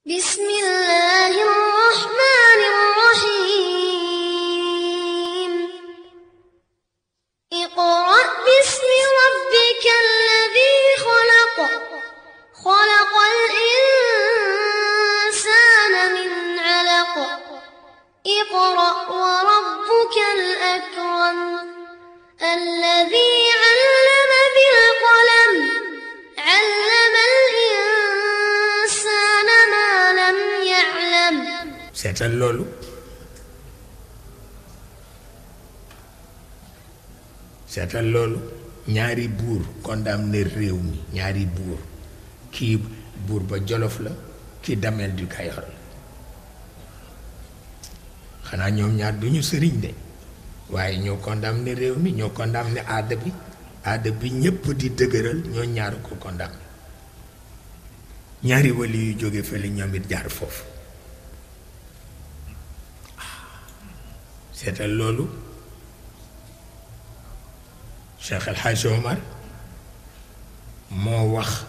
بسم الله الرحمن الرحيم اقرأ باسم ربك الذي خلق خلق الإنسان من علق اقرأ وربك الأكرم الذي علم بالقلم علم الإنسان ما لم يعلم seetal loolu seetal loolu ñaari buur condamné réew mi ñaari buur kii buur ba Jolof la kii Damel du Kayor la xanaa ñoom ñaar duñu sëriñ de waaye ñoo condamné réew mi ñoo condamné aada bi ñépp di dëgëral ñoo ñaar ko condamné ñaari wali yu jóge fële ñoom it jaar foofu seetal loolu Cheikh El Hadj Omar moo wax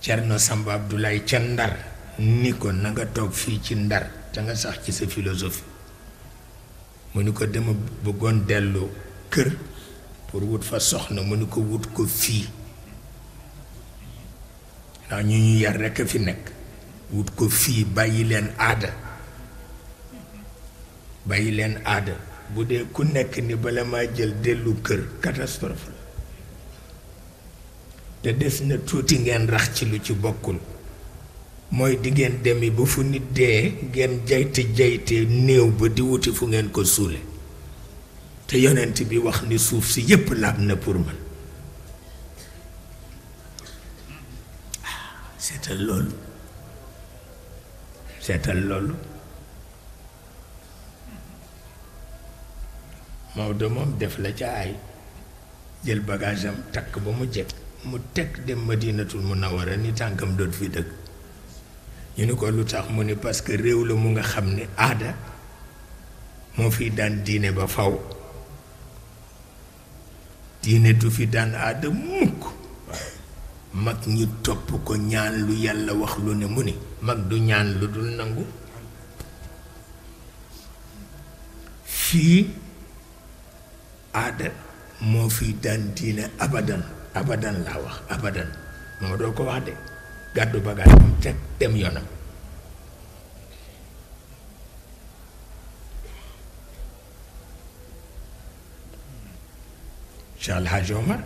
Cerno Samba Abdoulaye ca Ndar ni ko na nga toog fii ci Ndar te nga sax ci sa philosophie mu ni ko dama bëggoon dellu kër pour wut fa soxna mu ni ko wut ko fii ndax ñu ñu yar rekk a fi nekk wut ko fii bàyyi leen aada bu dee ku nekk ni bala maa jël dellu kër catastrophe la te des na tuuti ngeen rax ci lu ci bokkul mooy di ngeen demi ba fu nit dee ngeen jayte néew ba di wuti fu ngeen ko suule te yonent bi wax ni suuf si yépp laab na pour man seetal loolu Maodo moom def la ca ay jël bagage am takk ba mu jekk mu teg dem Madinatul Munawwara ni tànkam doot fi dëkk ñu ni ko lu tax mu ni parce que réew la mu nga xam ne aada moo fi daan diine ba faw diine du fi daan aada mukk mag ñi topp ko ñaan lu yàlla wax lu ne mu ni mag du ñaan lu dul nangu fii aada moo fi daan diine abadan laa wax abadan moo doo ko wax de gàddu bagage am teg dem yoonam Cheikh El Hadj Omar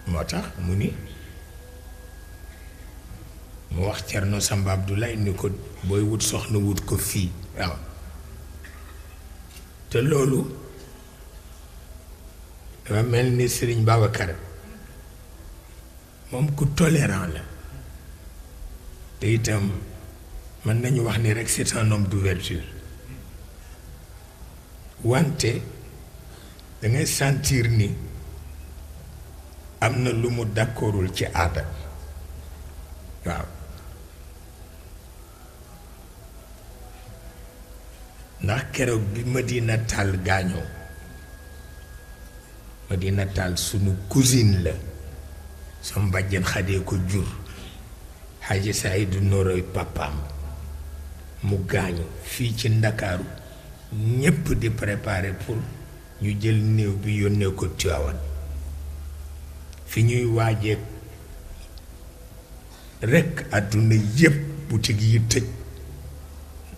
moo tax mu ni mu wax Cerno Samba Abdoulaye ni ko booy wut soxna wut ko fii waaw te loolu dafa mel ni Serigne Babacar moom ku tolérant la te itam mën nañu wax ni rek c'est un homme d'ouverture wante dangay sentir ni am na lu mu d'accordul ci aada waaw ndax keroog bi Madina Tall gaañoo Madina Tall sunu cousine la sama mbàjjen Xadee ko jur Xaaji Saydu Nooroy papaam mu gaañu fii ci Ndakaaru ñépp di préparer pour ñu jël néew bi yónnee ko Tiwaawan fi ñuy waajee rekk àdduna yépp boutique yi tëj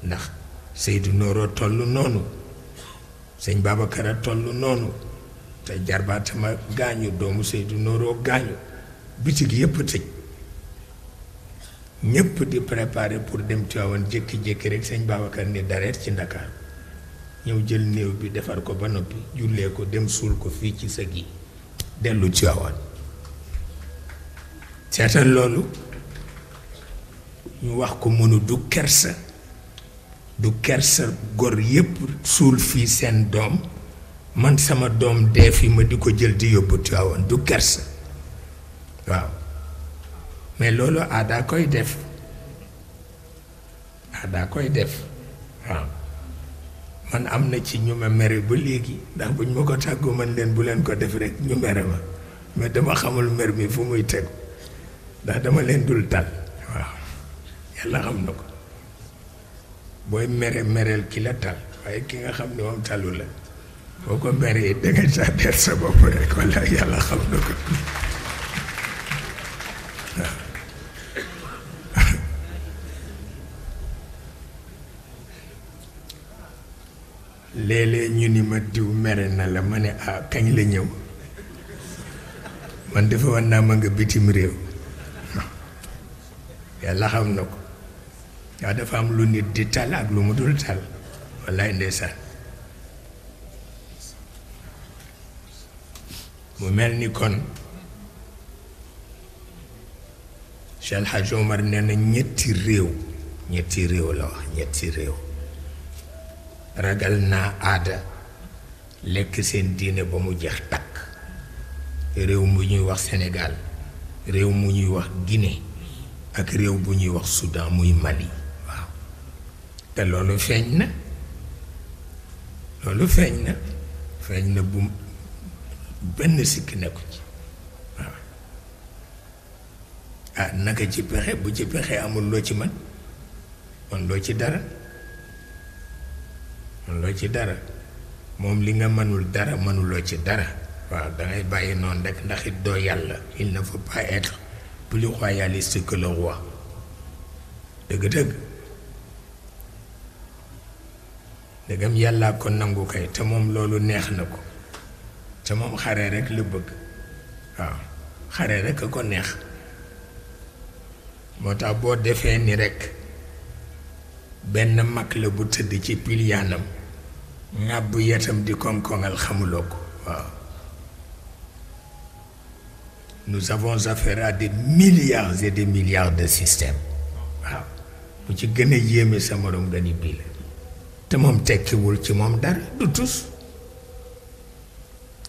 ndax Saydu Nooro tollu noonu sëñ Babacar a tollu noonu te jarbaatama gaañu doomu Saydu Nooro gaañu boutique yépp tëj ñépp di préparer pour dem Tiwaawan jékki-jékki rek sëñ Babacar ni dareet ci Ndakaar ñëw jël néew bi defar ko ba noppi jullee ko dem suul ko fii ci sëg yi dellu Tiwaawan seetal loolu ñu wax ko mënu du kersa gor yépp suul fii seen doom man sama doom dee fi ma di ko jël di yóbbu Tiwaawan du kersa waaw mais loolu aadaa koy def waaw man am na ci ñu ma mere ba léegi ndax buñ ma ko tàggu man leen bu leen ko def rek ñu mere ma mais dama xamul mer mi fu muy tegu ndax dama leen dul tal waaw yàlla xam na ko booy mere mereel ki la tal waaye ki nga xam ne moom talu la boo ko meree dangay tàddeel sa bopp rek walla yàlla xam na ko waaw léeg-léeg ñu ni ma diw mere na la ma ne ah kañ la ñëw man dafa wan naa ma nga bitim réew yàlla xam na ko waaw dafa am lu nit di tal ak lu mu dul tal wallaay ndeysaan mu mel ni kon Cheikh El Hadj Omar nee na ñetti réew la wax ñetti réew ragal naa aada lekk seen diine ba mu jeex takk réew mu ñuy wax Sénégal réew mu ñuy wax Guinée ak réew bu ñuy wax Soudan muy Mali waaw te loolu feeñ na bu benn sikk nekku ci waaw ah naka ci pexe bu ci pexe amul loo ci man loo ci dara moom li nga mënul dara mënuloo ci dara waaw dangay bàyyi noonu rek ndax it doo yàlla il ne faut pas être plus royaliste que le roi dëgg-dëgg dëggam yàllaa ko nangu kay te moom loolu neex na ko te moom xare rek la bëgg waaw xare rek a ko neex moo tax boo defee ni rek benn mag la bu tëdd ci pilyaanam ŋàbb yetam di koŋ-koŋal xamuloo ko waaw nous avons affaire à des milliards et des milliards de systèmes waaw bu ci gën a yéeme sa morom nga ni bii la te moom tekkiwul ci moom dara du tus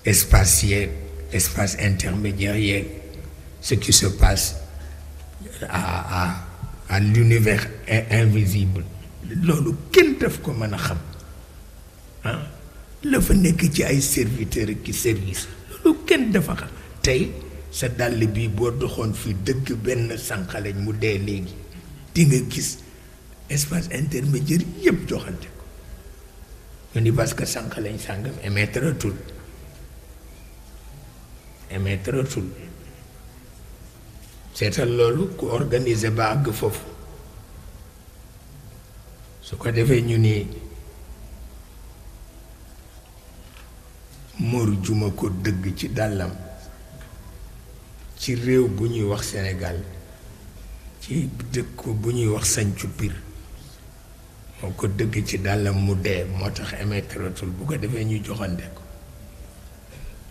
espace yeeg espace intermédiaire yeeg ce qui se passe à l'univers invisible loolu kenn daf ko mën a xam ah la fa nekk ci ay serviteur ki service loolu kenn dafa xam tey sa dàll bi boo doxoon fi dëgg benn sànqaleñ mu dee léegi di nga gis espace intermédiaire yëpp joxante ko ñu ni parce que sànqaleñ sàngam émettre tul seetal loolu ku organiser ba àgg foofu su ko defee ñu ni Mor Juma ko dëgg ci dàllam ci réew bu ñuy wax Sénégal ci dëkk bu ñuy wax Sancu Pire moo ko dëgg ci dàllam mu dee moo tax émettratul bu ko defee ñu joxante ko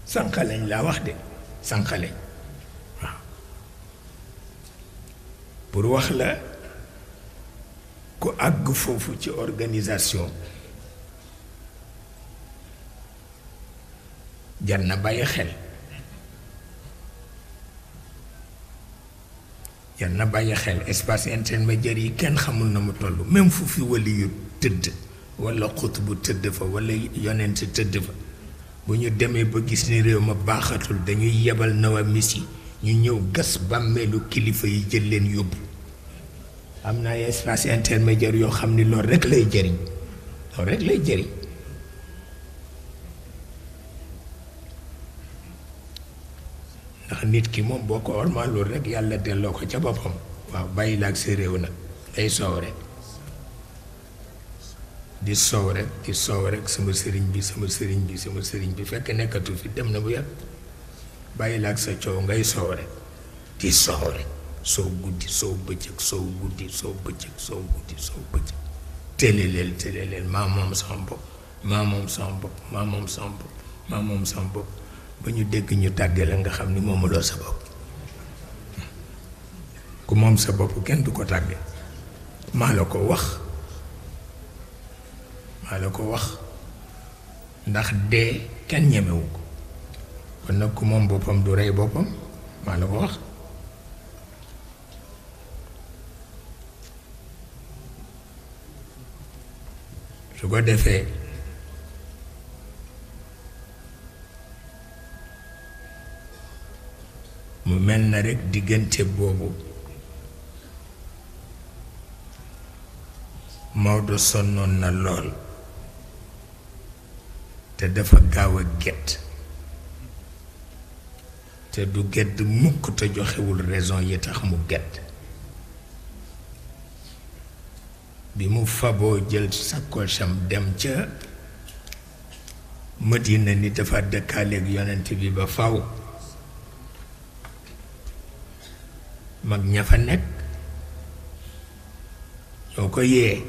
sànqaleñ laa wax de sànqaleñ waaw pour wax la ku àgg foofu ci organisation jar na bàyyi xel espace intermédiaire yi kenn xamul na mu toll même fu fi wali yu tëdd walla xut bu tëdd fa walla yonent tëdd fa bu ñu demee ba gis ni réew ma baaxatul dañuy yebal nawamis yi ñu ñëw gas bàmmeelu kilifa yi jël leen yóbbu am na ay espace intermédiaire yoo xam ni loolu rekk lay jëriñ ndax nit ki moom boo ko ormaa loolu rekk yàlla delloo ko ca boppam waaw bàyyi la ak sa réew nag day soow rek di soow rek sama sëriñ bi fekk nekkatu fi dem na bu yàgg bàyyi la ak sa coow ngay soow rek di soow rek soow guddi soow bëccëg soow guddi soow bëccëg soow guddi soow bëccëg téléleel maa moom sama bopp ba ñu dégg ñu tàggee la nga xam ni moomuloo sa bopp ku moom sa bopp kenn du ko tàgge maa la ko wax ndax dee kenn ñemewu ko kon nag ku moom boppam du rey boppam maa la ko wax su ko defee mu mel na rekk diggante boobu Maodo sonnoon na lool te dafa gaaw a gett te du gedd mukk te joxewul raison yi tax mu gedd bi mu faboo jël sakoosam dem ca Madina ni dafa dëkkaaleeg yonent bi ba faw mag ña fa nekk ñoo ko yee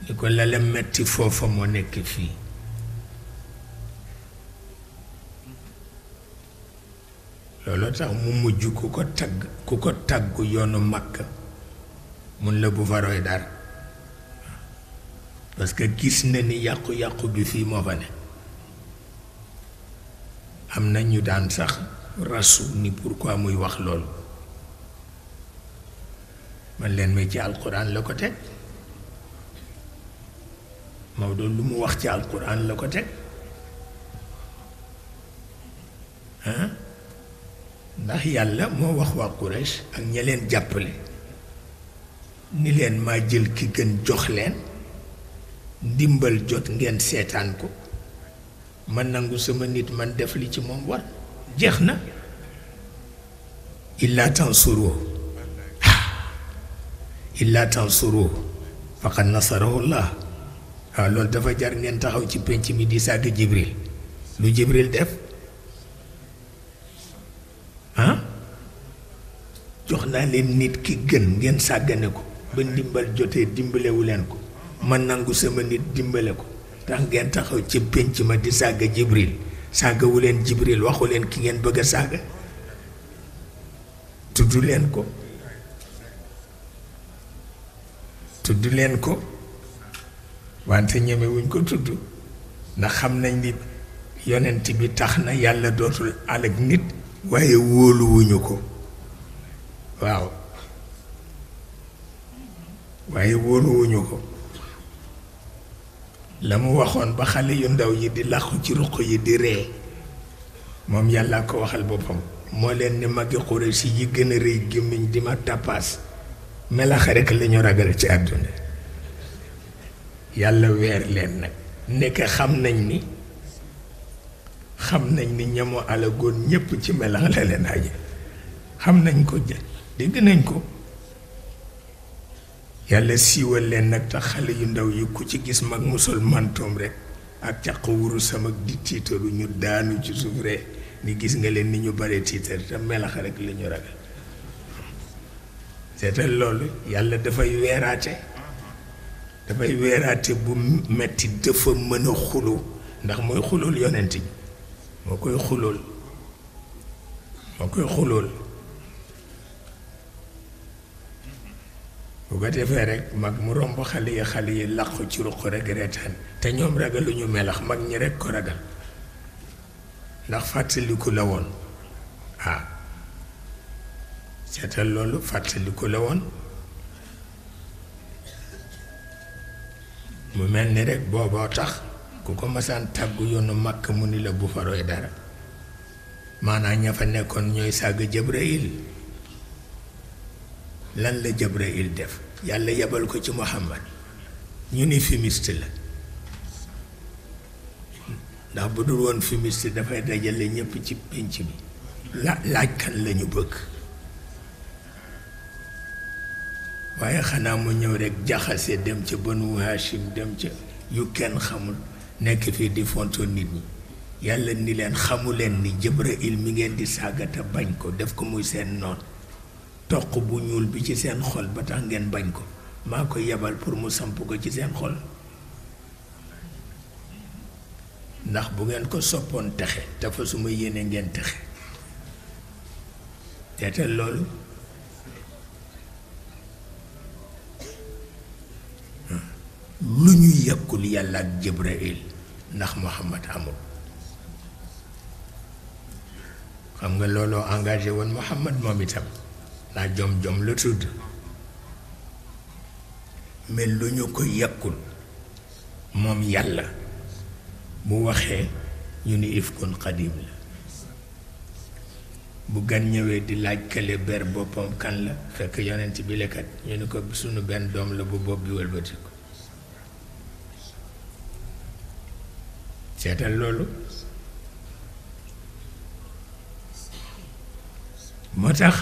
ni ko la la metti foofa moo nekk fii loolu tax mu mujj ku ko tàggu yoonu Makka mun la bu fa roy dara parce que gis na ni yàqu-yàqu bi fii moo fa ne am na ñu daan sax rasu ni pourquoi muy wax loolu man leen may ci alquran la ko teg Maodo lu mu wax ci alquran la ko teg ndax yàlla moo wax waa Quraysh ak ña leen jàppale ni leen maa jël ki gën jox leen ndimbal jot ngeen seetaan ko ma nangu sama nit man def li ci moom war jeex na illa tansuru faqad nasarahu llah waaw loolu dafa jar ngeen taxaw ci penc mi di sàgg Jibril lu Jibril def jox naa leen nit ki gën ngeen sàggane ko ba ndimbal jotee dimbalewu leen ko ma nangu sama nit dimbale ko tax ngeen taxaw ci penc ma di sàgga Jibril sàggawu leen Jibril waxu leen ki ngeen bëgg a sàgga tudd leen ko wante ñemewuñ ko tudd ndax xam nañ ni yonent bi tax na yàlla dootul alag nit waaye wóoluwuñu ko waaw waaye wóoluwuñu ko la mu waxoon ba xale yu ndaw yi di làqu ci ruq yi di ree moom yàlla ko waxal boppam moo leen ni magi Quraysh yi gën a rëy gémmiñ di ma tàppaas melax rekk lañu ragal ci àdduna yàlla weer leen nag nekk xam nañ ni ñamoo alagoon ñépp ci melax la leen aje xam nañ ko jël dégg nañ ko yàlla siiwal leen nag tax xale yu ndaw yi ku ci gis mag musul mantoom rek ak caq wuru sama di tiitaru ñu daanu ci suuf rek ni gis nga leen ni ñu bare tiitar te melax rek la ñu ragal seetal loolu yàlla dafay weeraate bu metti dafa mën a xuloo ndax mooy xulool yonent bi moo koy xulool bu ko defee rek mag mu romb xale yi làqu ci ruq rek reetaan te ñoom ragaluñu melax mag ñi rek ko ragal ndax fàttaliku la woon seetal loolu fàttaliku la woon mu mel ni rek booboo tax ku ko masaan tàggu yoonu Makka mu ni la bu fa roy dara maanaam ña fa nekkoon ñooy sàgg Jibril lan la Jibril def yàlla yebal ko ci Muhammad ñu ni fumiste la ndax bu dul woon fumiste dafay dajale ñépp ci pénc bi laaj kan lañu bëgg waaye xanaa mu ñëw rekk jaxase dem ca Banu Hashim dem ca yu kenn xamul nekk fii di fonto nit ñi yàlla ni leen xamu leen ni Jibril mi ngeen di sàggata bañ ko def ko muy seen noon toq bu ñuul bi ci seen xol ba tax ngeen bañ ko maa ko yebal pour mu samp ko ci seen xol ndax bu ngeen ko soppoon texe dafa su ma yéene ngeen texe teetal loolu lu ñu yàkkul yàlla ak Jibril ndax Muhammad amul xam nga looloo engagé woon Muhammad moom itam laa jom la tudd mais lu ñu ko yàkkul moom yàlla bu waxee ñu ni ifkun qadim la bu gan ñëwee di laaj kële ber boppam kan la fekk yonent bi lekkat ñu ni ko sunu benn doom la bu bopp bi wëlbatiku seetal loolu moo tax